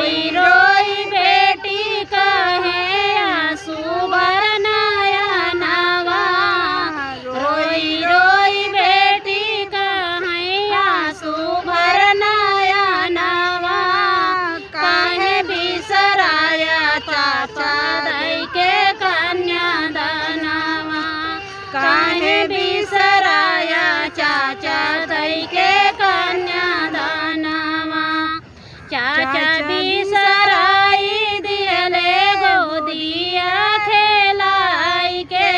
रोई रोई बेटी कहे आंसू भर नयनवा। रोई रोई बेटी कहे आंसू भर नयनवा। काहे बिसराया चाचा दई के कन्यादानवा। काहे बिसराया चाचा दई के कन्यादानवा। चाचा बिसराई दियले गोदिया खेलाई के।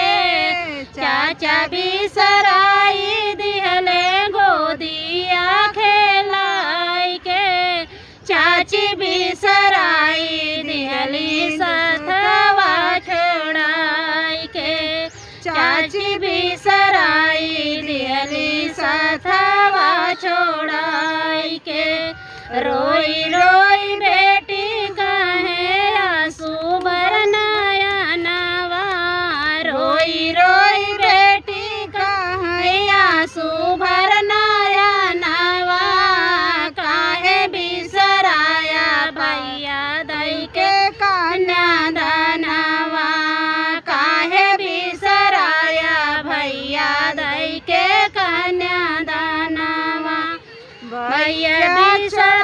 चाचा बिसराई दियले गोदिया खेलाई के। चाची बिसराई दिहली सथवा छोड़ाई के। चाची बिसराई दिहली सथवा छोड़ाई के। रोई रोई बेटी कहे आंसू भर नयनवा। रोई रोई बेटी कहे आंसू भर नयनवा। काहे बिसराया भैया दई के कन्यादानवा। काहे बिसराया भैया दई के कन्यादानवा। भैया बिसर